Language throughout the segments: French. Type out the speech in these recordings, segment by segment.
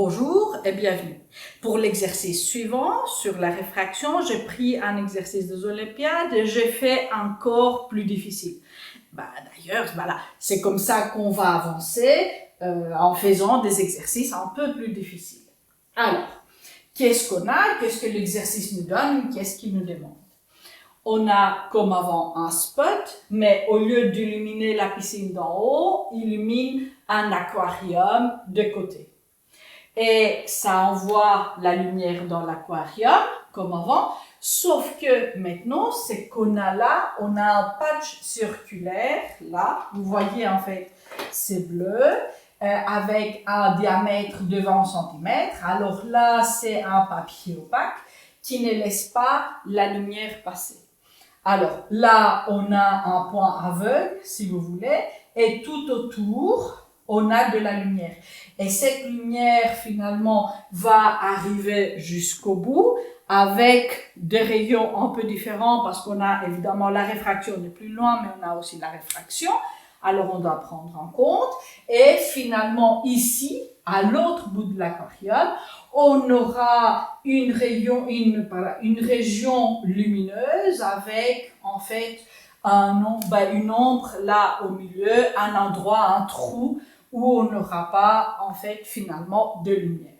Bonjour et bienvenue. Pour l'exercice suivant, sur la réfraction, j'ai pris un exercice des Olympiades et j'ai fait encore plus difficile. D'ailleurs, voilà, c'est comme ça qu'on va avancer en faisant des exercices un peu plus difficiles. Alors, qu'est-ce qu'on a? Qu'est-ce que l'exercice nous donne? Qu'est-ce qu'il nous demande? On a, comme avant, un spot, mais au lieu d'illuminer la piscine d'en haut, il illumine un aquarium de côté. Et ça envoie la lumière dans l'aquarium, comme avant, sauf que maintenant, c'est qu'on a là, on a un patch circulaire, là, vous voyez en fait, c'est bleu, avec un diamètre de 20 cm. Alors là, c'est un papier opaque qui ne laisse pas la lumière passer. Alors là, on a un point aveugle, si vous voulez, et tout autour, on a de la lumière. Et cette lumière, finalement, va arriver jusqu'au bout avec des rayons un peu différents parce qu'on a évidemment la réfraction de plus loin, mais on a aussi la réfraction. Alors, on doit prendre en compte. Et finalement, ici, à l'autre bout de l'aquarium, on aura une région lumineuse avec, en fait, une ombre là au milieu, un endroit, un trou où on n'aura pas, en fait, finalement, de lumière.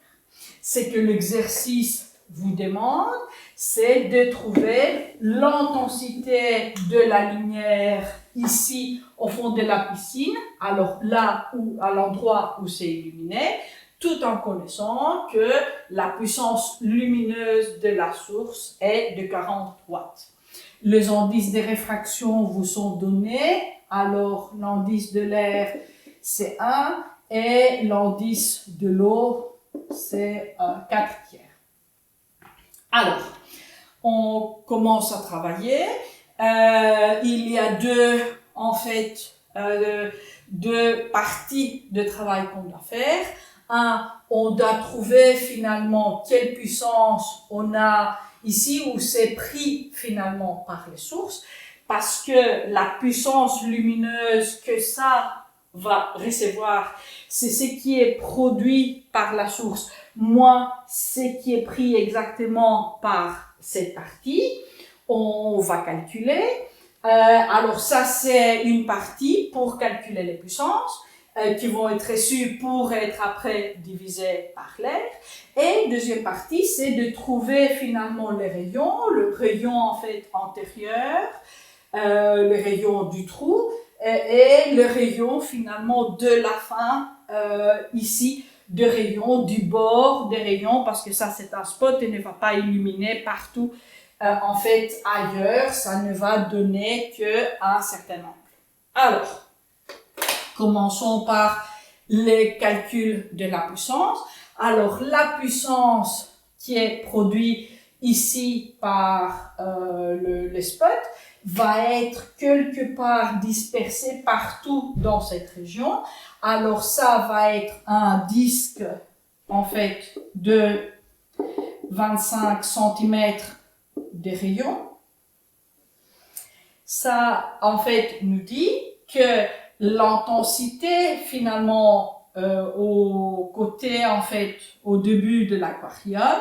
C'est que l'exercice vous demande, c'est de trouver l'intensité de la lumière ici au fond de la piscine, alors là où, à l'endroit où c'est illuminé, tout en connaissant que la puissance lumineuse de la source est de 40 watts. Les indices de réfraction vous sont donnés, alors l'indice de l'air c'est 1 et l'indice de l'eau c'est 4 tiers. Alors, on commence à travailler. Il y a deux parties de travail qu'on doit faire. On doit trouver finalement quelle puissance on a ici où c'est pris finalement par les sources, parce que la puissance lumineuse que ça va recevoir, c'est ce qui est produit par la source, moins ce qui est pris exactement par cette partie. On va calculer. Alors ça, c'est une partie pour calculer les puissances qui vont être reçues pour être après divisées par l'air. Et deuxième partie, c'est de trouver finalement les rayons, le rayon en fait antérieur, le rayon du trou et le rayon finalement de la fin ici, de rayon du bord des rayons, parce que ça c'est un spot et ne va pas illuminer partout. En fait, ailleurs, ça ne va donner qu'un certain angle. Alors, commençons par les calculs de la puissance. Alors, la puissance qui est produite ici par le spot va être quelque part dispersée partout dans cette région. Alors, ça va être un disque, en fait, de 25 cm des rayons. Ça, en fait, nous dit que l'intensité, finalement, au côté, en fait, au début de l'aquarium,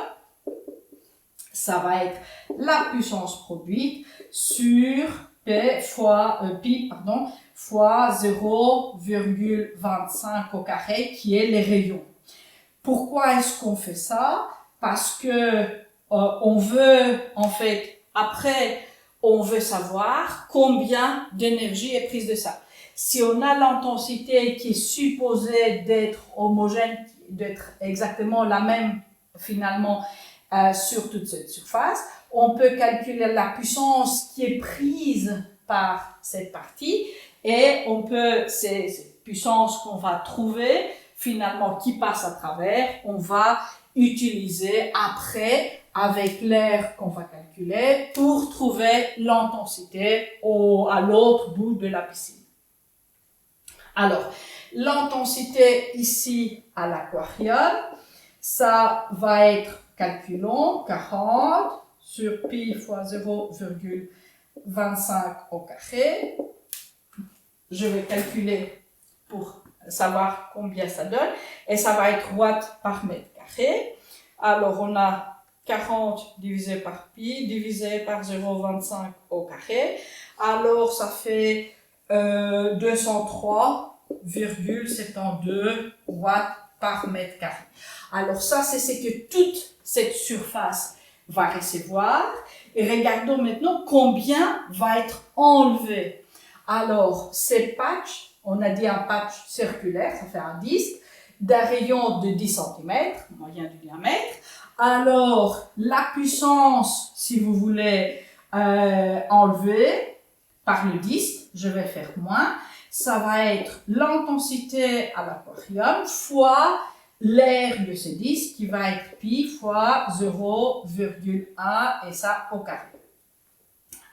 ça va être la puissance produite sur fois 0,25 au carré, qui est les rayons. Pourquoi est-ce qu'on fait ça? Parce que on veut, en fait, après, on veut savoir combien d'énergie est prise de ça. Si on a l'intensité qui est supposée d'être homogène, d'être exactement la même, finalement, sur toute cette surface, on peut calculer la puissance qui est prise par cette partie et on peut, cette puissance qu'on va trouver, finalement, qui passe à travers, on va utiliser après avec l'air qu'on va calculer pour trouver l'intensité à l'autre bout de la piscine. Alors, l'intensité ici à l'aquarium, ça va être, calculons, 40 sur pi fois 0,25 au carré. Je vais calculer pour savoir combien ça donne et ça va être watts par mètre carré. carré. Alors, on a 40 divisé par pi, divisé par 0,25 au carré. Alors, ça fait 203,72 watts par mètre carré. Alors ça, c'est ce que toute cette surface va recevoir. Et regardons maintenant combien va être enlevé. Alors, ces patchs, on a dit un patch circulaire, ça fait un disque, d'un rayon de 10 cm, moyen du diamètre. Alors, la puissance, si vous voulez enlever par le disque, je vais faire moins, ça va être l'intensité à l'aquarium fois l'air de ce disque qui va être pi fois 0,1 et ça au carré.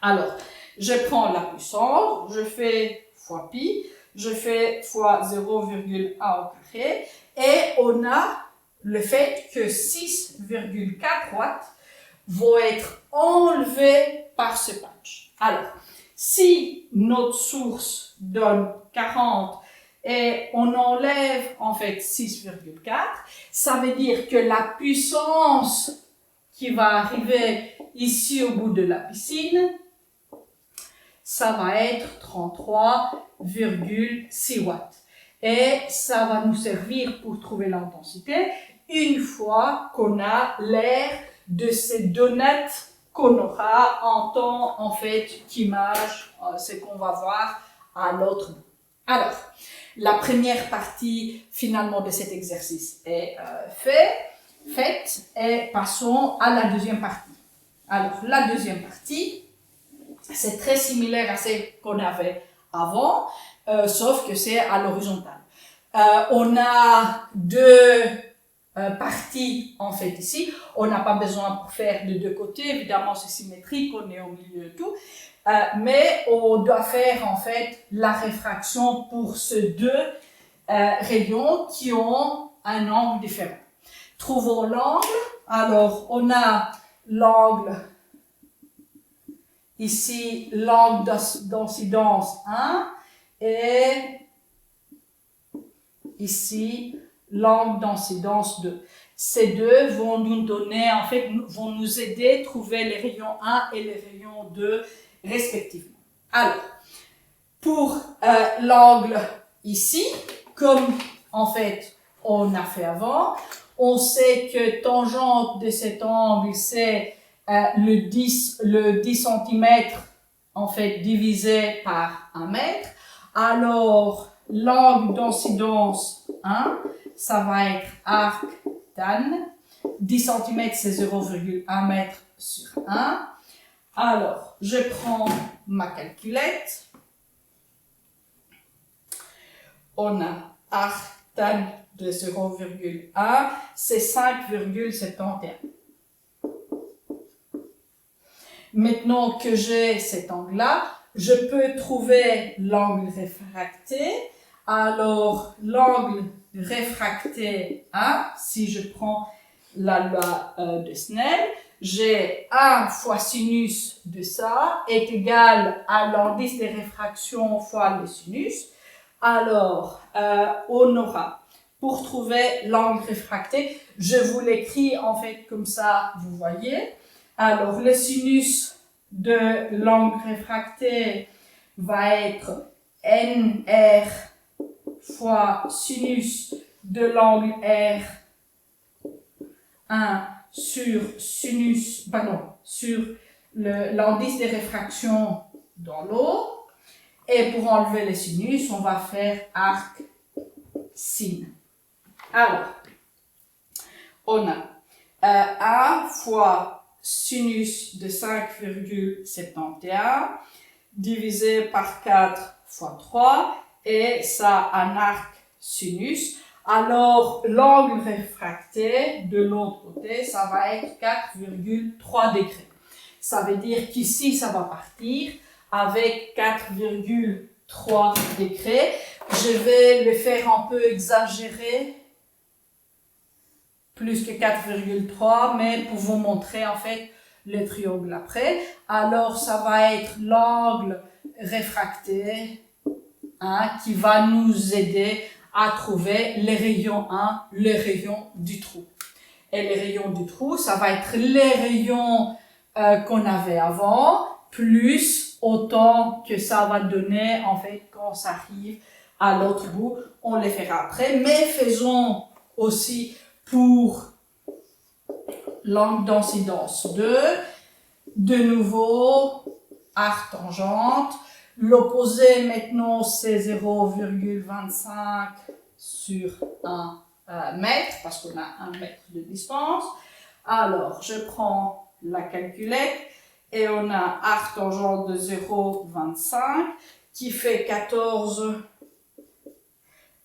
Alors, je prends la puissance, je fais fois pi, je fais fois 0,1 au carré et on a le fait que 6,4 watts vont être enlevés par ce patch. Alors, si notre source donne 40 et on enlève en fait 6,4, ça veut dire que la puissance qui va arriver ici au bout de la piscine, ça va être 33,6 watts. Et ça va nous servir pour trouver l'intensité une fois qu'on a l'air de ces données qu'on aura en temps, en fait, qu'image, ce qu'on va voir à l'autre bout. Alors, la première partie, finalement, de cet exercice est faite et passons à la deuxième partie. Alors, la deuxième partie, c'est très similaire à ce qu'on avait avant, sauf que c'est à l'horizontale. On a deux partie en fait ici. On n'a pas besoin pour faire de deux côtés, évidemment c'est symétrique, on est au milieu de tout, mais on doit faire en fait la réfraction pour ces deux rayons qui ont un angle différent. Trouvons l'angle. Alors on a l'angle ici, l'angle d'incidence 1 et ici l'angle d'incidence 2. Ces deux vont nous donner, en fait, vont nous aider à trouver les rayons 1 et les rayons 2 respectivement. Alors, pour l'angle ici, comme en fait on a fait avant, on sait que tangente de cet angle c'est le 10 cm en fait divisé par 1 mètre. Alors, l'angle d'incidence 1, ça va être arc tan. 10 cm, c'est 0,1 mètre sur 1. Alors, je prends ma calculette. On a arc tan de 0,1, c'est 5,71. Maintenant que j'ai cet angle-là, je peux trouver l'angle réfracté. Alors, l'angle réfracté 1, si je prends la loi de Snell, j'ai 1 fois sinus de ça est égal à l'indice de réfraction fois le sinus. Alors, on aura, pour trouver l'angle réfracté, je vous l'écris en fait comme ça, vous voyez. Alors, le sinus de l'angle réfracté va être NR fois sinus de l'angle R1 sur sinus, sur l'indice de réfraction dans l'eau. Et pour enlever le sinus, on va faire arc sin. Alors, on a 1 fois sinus de 5,71 divisé par 4 fois 3 et ça un arc sinus. Alors l'angle réfracté de l'autre côté, ça va être 4,3 degrés. Ça veut dire qu'ici, ça va partir avec 4,3 degrés. Je vais le faire un peu exagéré, plus que 4,3, mais pour vous montrer en fait le triangle après. Alors ça va être l'angle réfracté qui va nous aider à trouver les rayons 1, les rayons du trou. et les rayons du trou, ça va être les rayons qu'on avait avant, plus autant que ça va donner en fait quand ça arrive à l'autre bout. On les fera après, mais faisons aussi pour l'angle d'incidence 2, de nouveau, arc tangente. L'opposé maintenant c'est 0,25 sur 1 mètre, parce qu'on a 1 mètre de distance. Alors, je prends la calculette et on a arc tangente de 0,25 qui fait 14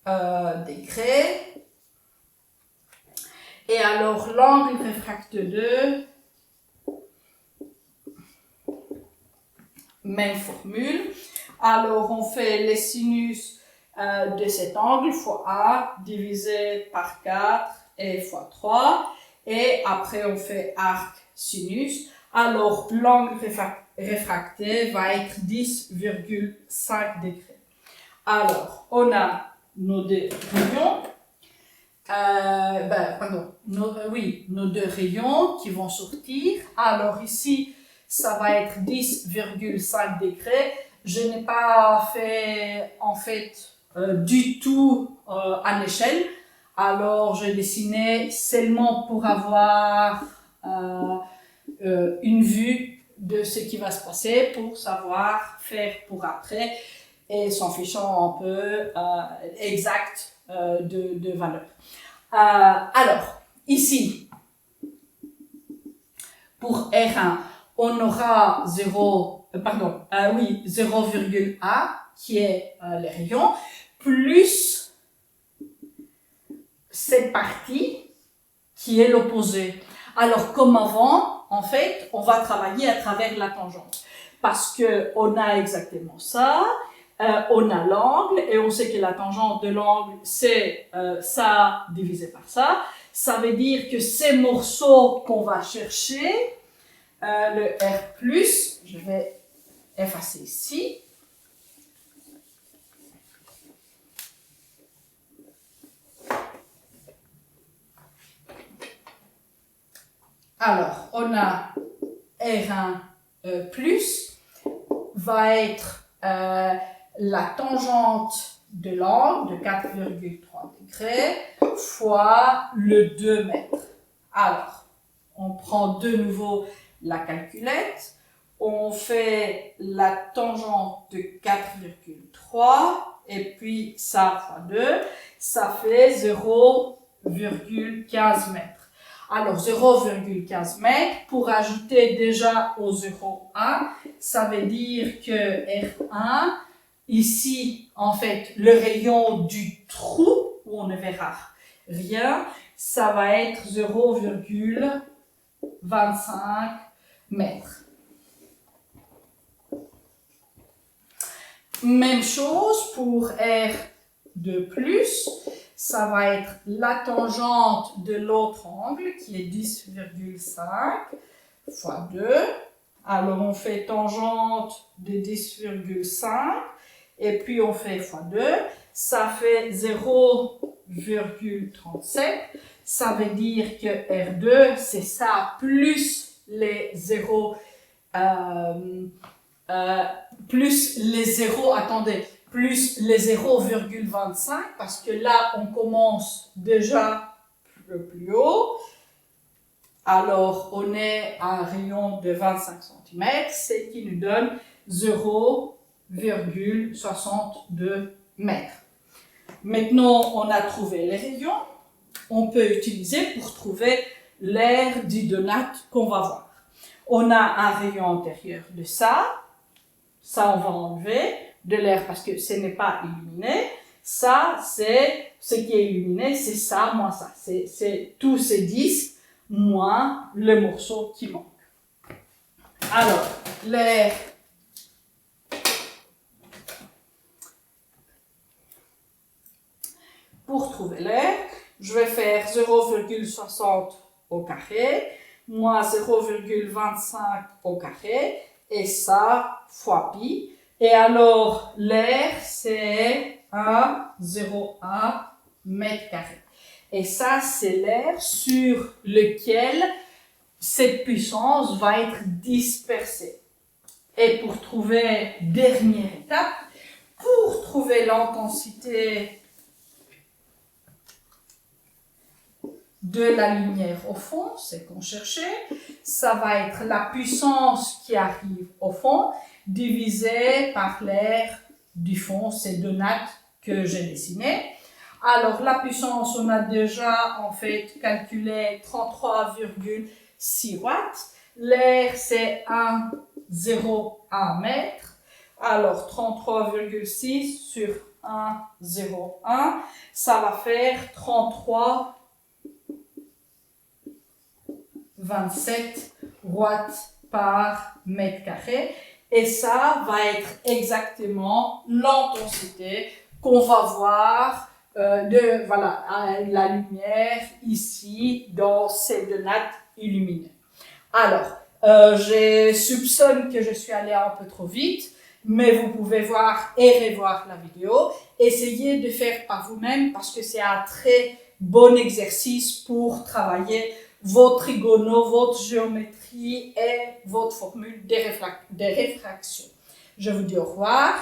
degrés. Et alors, l'angle réfracte 2, même formule. Alors, on fait les sinus de cet angle fois A divisé par 4 et fois 3. Et après, on fait arc sinus. Alors, l'angle réfracté va être 10,5 degrés. Alors, on a nos deux rayons. Nos deux rayons qui vont sortir. Alors ici, ça va être 10,5 degrés. Je n'ai pas fait en fait du tout à l'échelle. Alors j'ai dessiné seulement pour avoir une vue de ce qui va se passer, pour savoir faire pour après et s'en fichant un peu exact de valeur. Alors, ici, pour R1, on aura 0,1 qui est les rayons, plus cette partie qui est l'opposé. Alors, comme avant, en fait, on va travailler à travers la tangente. Parce qu'on a exactement ça. On a l'angle et on sait que la tangente de l'angle c'est ça divisé par ça. Ça veut dire que ces morceaux qu'on va chercher, le R+, je vais effacer ici. Alors, on a R1 plus va être la tangente de l'angle de 4,3 degrés fois le 2 mètres. Alors, on prend de nouveau la calculette, on fait la tangente de 4,3 et puis ça fois 2, ça fait 0,15 mètres. Alors 0,15 mètres, pour ajouter déjà au 0,1, ça veut dire que R1, ici, en fait, le rayon du trou, où on ne verra rien, ça va être 0,25 mètres. Même chose pour R2+, ça va être la tangente de l'autre angle qui est 10,5 fois 2. Alors on fait tangente de 10,5 et puis on fait fois 2. Ça fait 0,37. Ça veut dire que R2 c'est ça plus les zéros. Plus les zéros, plus les 0,25 parce que là on commence déjà plus haut. Alors on est à un rayon de 25 cm, ce qui nous donne 0,62 mètres. Maintenant on a trouvé les rayons, on peut utiliser pour trouver l'aire du donut qu'on va voir. On a un rayon antérieur de ça on va enlever de l'air parce que ce n'est pas illuminé. Ça, c'est ce qui est illuminé, c'est ça, moins ça. C'est tous ces disques, moins le morceau qui manque. Alors, l'air. Pour trouver l'air, je vais faire 0,60 au carré, moins 0,25 au carré, et ça fois pi. Et alors, l'air, c'est 1,01 mètre carré. Et ça, c'est l'air sur lequel cette puissance va être dispersée. Et pour trouver, dernière étape, pour trouver l'intensité de la lumière au fond, c'est qu'on cherchait, ça va être la puissance qui arrive au fond divisée par l'air du fond, ces deux nattes que j'ai dessinées. Alors la puissance, on a déjà en fait calculé 33,6 watts. L'air, c'est 1,01 mètre. Alors 33,6 sur 1,01, ça va faire 33,27 watts par mètre carré. Et ça va être exactement l'intensité qu'on va voir de la lumière ici dans ces deux nattes illuminées. Alors, je soupçonne que je suis allée un peu trop vite, mais vous pouvez voir et revoir la vidéo. Essayez de faire par vous-même parce que c'est un très bon exercice pour travailler votre trigono, votre géométrie et votre formule des réfractions. Je vous dis au revoir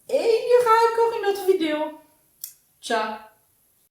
et il y aura encore une autre vidéo. Ciao!